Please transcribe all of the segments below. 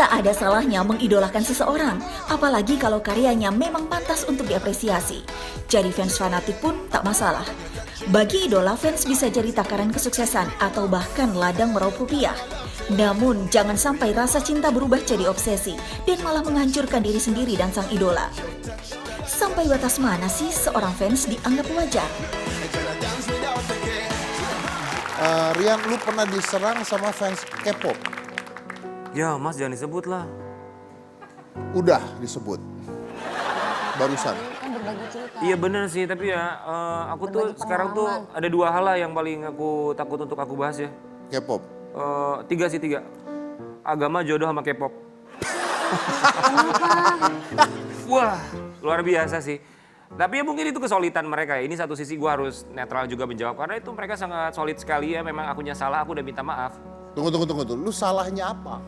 Tak ada salahnya mengidolakan seseorang, apalagi kalau karyanya memang pantas untuk diapresiasi. Jadi fans fanatik pun tak masalah. Bagi idola, fans bisa jadi takaran kesuksesan atau bahkan ladang meraup rupiah. Namun, jangan sampai rasa cinta berubah jadi obsesi dan malah menghancurkan diri sendiri dan sang idola. Sampai batas mana sih seorang fans dianggap wajar? Rian, lu pernah diserang sama fans K-pop? Ya mas jangan disebut lah. Udah disebut. Barusan. Kan berbagi cerita. Iya bener sih tapi ya aku tuh Berbagi sekarang tuh pengalaman. ada dua hal lah yang paling aku takut untuk aku bahas ya. K-pop. Tiga. Agama, jodoh sama K-pop. Wah luar biasa sih. Tapi ya mungkin itu kesulitan mereka ya. Ini satu sisi gue harus netral juga menjawab. Karena itu mereka sangat solid sekali ya. Memang akunya salah, aku udah minta maaf. Tunggu. Lu salahnya apa?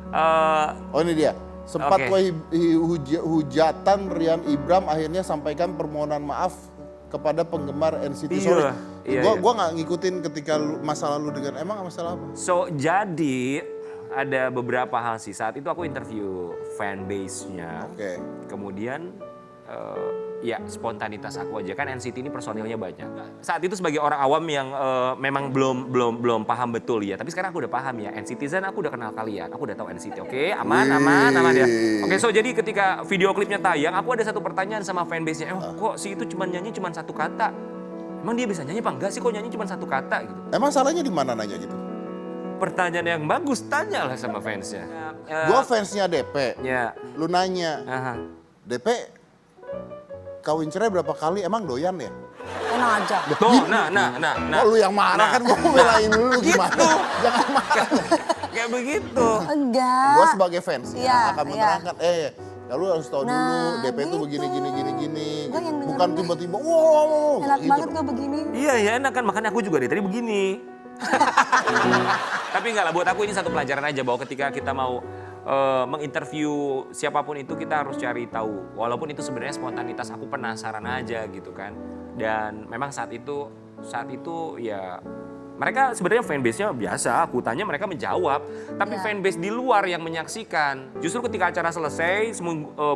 Eh, Oh ini dia. Sempat Oke. hujatan Rian Ibram akhirnya sampaikan permohonan maaf kepada penggemar NCT. Iya, Sorry. iya, Gua iya. gua nggak ngikutin ketika masa lalu dengan emang masalah apa? So jadi ada beberapa hal sih. Saat itu aku interview fanbase-nya. Oke. Kemudian ya spontanitas aku aja kan NCT ini personilnya banyak. Saat itu sebagai orang awam yang memang belum paham betul ya. Tapi sekarang aku udah paham ya. NCTzen aku udah kenal kalian. Aku udah tahu NCT. Oke, aman ya. Oke, so jadi ketika video klipnya tayang, aku ada satu pertanyaan sama fanbase-nya. Kok si itu nyanyi cuma satu kata? Emang dia bisa nyanyi apa enggak sih kok nyanyi cuma satu kata gitu? Emang salahnya di mana nanya gitu? Pertanyaan yang bagus, tanyalah sama fansnya. Gua fansnya DP. Ya. Lu nanya, Aha. DP kawin cerai berapa kali? Emang doyan ya? Enak aja. Tuh, nah. Oh, lu yang marah kan, gua belain lu gimana? Jangan marah. Kayak begitu. Enggak. Gua sebagai fans Iya, ya, akan iya. menerangkan, ya lu harus tahu dulu, Nah, DP itu gitu. begini. Gua yang dengerin Bukan deh. tiba-tiba, wow, Enak gitu banget dong. gue begini. Iya ya enak kan, makanya aku juga dari tadi begini. Tapi enggak lah, buat aku ini satu pelajaran aja bahwa ketika kita mau menginterview siapapun itu kita harus cari tahu. Walaupun itu sebenarnya spontanitas, aku penasaran aja gitu kan. Dan memang saat itu ya mereka sebenarnya fanbase-nya biasa, aku tanya mereka menjawab. Tapi Iya. fanbase di luar yang menyaksikan. Justru ketika acara selesai,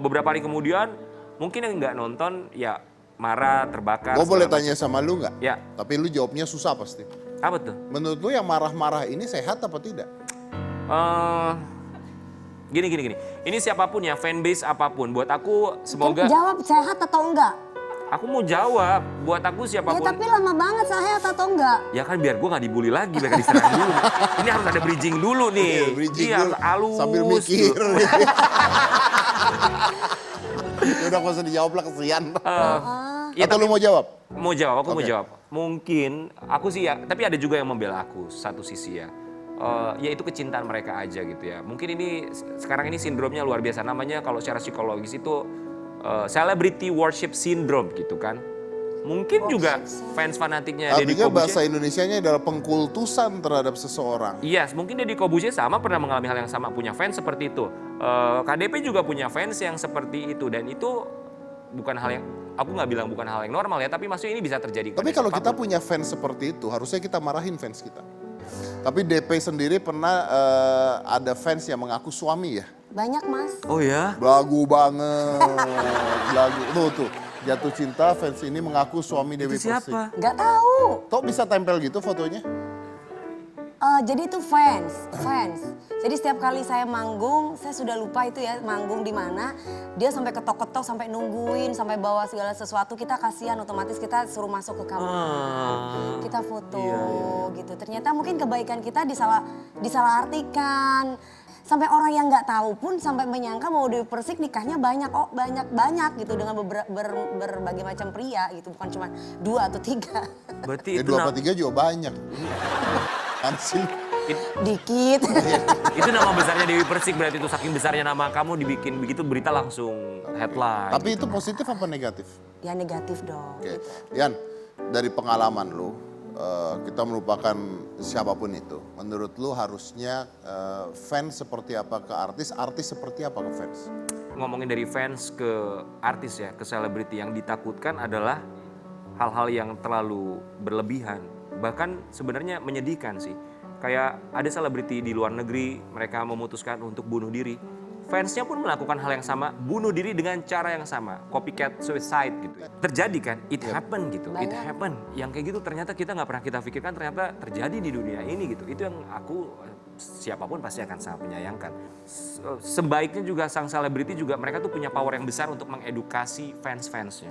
beberapa hari kemudian mungkin yang nggak nonton ya marah, terbakar. Gue boleh segala tanya sama lu nggak? Ya. Tapi lu jawabnya susah pasti. Apa tuh? Menurut lu yang marah-marah ini sehat apa tidak? Gini. Ini siapapun ya, fanbase apapun. Buat aku semoga, Jawab sehat atau enggak? aku mau jawab. Buat aku Ya siapapun. tapi lama banget sehat atau enggak? Ya kan biar gue gak dibully lagi, biar gak diserang dulu. Ini harus ada bridging dulu nih. Iya, bridging Iya, dulu, halus. sambil mikir. tuh. Udah gak usah dijawab lah, kesian. Ya, Atau lu mau jawab? Mau jawab, aku mau Oke. jawab. Mungkin, aku sih ya, tapi ada juga yang membela aku, satu sisi ya. Ya itu kecintaan mereka aja gitu ya. Mungkin ini, sekarang ini sindromnya luar biasa. Namanya kalau secara psikologis itu celebrity worship syndrome gitu kan. Mungkin juga fans fanatiknya Deddy Artinya bahasa Corbuzier. Indonesianya adalah pengkultusan terhadap seseorang. Yes, mungkin Deddy Corbuzier sama pernah mengalami hal yang sama, punya fans seperti itu. KDP juga punya fans yang seperti itu dan itu bukan hal yang, aku nggak bilang bukan hal yang normal ya, tapi maksudnya ini bisa terjadi. Tapi kepada kalau kita siapapun. punya fans seperti itu, harusnya kita marahin fans kita. Tapi DP sendiri pernah ada fans yang mengaku suami ya? Banyak mas. Oh ya? Belagu banget, belagu. Tuh, jatuh cinta fans ini mengaku suami Dewi Itu Persik. siapa? Nggak tahu. Toh bisa tempel gitu fotonya? Jadi itu fans. Jadi setiap kali saya manggung, saya sudah lupa itu ya manggung di mana. Dia sampai ketok-ketok, sampai nungguin, sampai bawa segala sesuatu. Kita kasihan, otomatis kita suruh masuk ke kamar. Kita foto gitu. Ternyata mungkin kebaikan kita disalahartikan. Sampai orang yang nggak tahu pun sampai menyangka mau Dewi Persik nikahnya banyak gitu dengan berbagai macam pria gitu, bukan cuma 2 atau 3. Berarti Ya itu 2 apa 3 juga banyak. Ansil. Dikit. itu nama besarnya Dewi Persik, berarti itu saking besarnya nama kamu dibikin begitu berita langsung headline. Tapi itu positif apa negatif? Ya negatif dong. Oke, Gitu. Yan, dari pengalaman lu, kita melupakan siapapun itu. Menurut lu harusnya fans seperti apa ke artis seperti apa ke fans? Ngomongin dari fans ke artis ya, ke selebriti, yang ditakutkan adalah hal-hal yang terlalu berlebihan. Bahkan sebenarnya menyedihkan sih. Kayak ada selebriti di luar negeri, mereka memutuskan untuk bunuh diri. Fansnya pun melakukan hal yang sama, bunuh diri dengan cara yang sama, copycat suicide gitu. Terjadi kan, it happen gitu, it happen. Yang kayak gitu ternyata kita nggak pernah kita pikirkan ternyata terjadi di dunia ini gitu. Itu yang aku, siapapun pasti akan sangat menyayangkan. Sebaiknya juga sang selebriti juga mereka tuh punya power yang besar untuk mengedukasi fans-fansnya.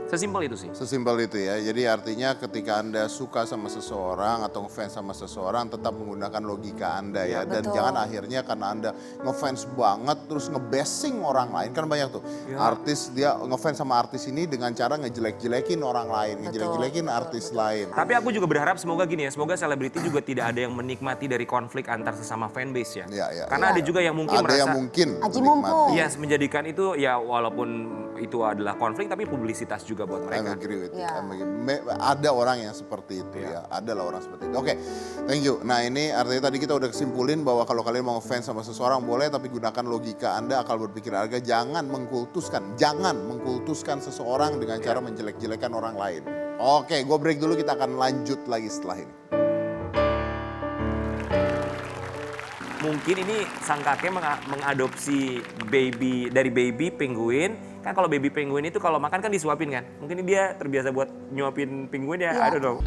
Sesimpel itu sih. Sesimpel itu ya. Jadi artinya ketika Anda suka sama seseorang atau ngefans sama seseorang, tetap menggunakan logika Anda ya. Dan betul. jangan akhirnya karena Anda ngefans banget terus ngebashing orang lain. Kan banyak tuh artis, dia ngefans sama artis ini dengan cara ngejelek-jelekin orang lain, ngejelek-jelekin artis lain. Tapi aku juga berharap semoga gini ya, semoga selebriti juga tidak ada yang menikmati dari konflik antar sesama fanbase ya. Iya. Karena ada juga yang mungkin Ada merasa, yang mungkin Aji menikmati. mumpung. iya, menjadikan itu ya walaupun itu adalah konflik tapi publisitas juga buat I'm mereka. agree with you. Ya. I'm agree. Ada orang yang seperti itu ya. Adalah orang seperti itu. Oke, thank you. Nah ini artinya tadi kita udah kesimpulin bahwa kalau kalian mau ngefans sama seseorang boleh, tapi gunakan logika Anda, akal berpikir Anda. Jangan mengkultuskan seseorang dengan cara menjelek-jelekan orang lain. Oke, gue break dulu, kita akan lanjut lagi setelah ini. Mungkin ini sang kakek mengadopsi baby penguin. Kan kalau baby penguin itu kalau makan kan disuapin kan. Mungkin dia terbiasa buat nyuapin penguin ya, I don't know.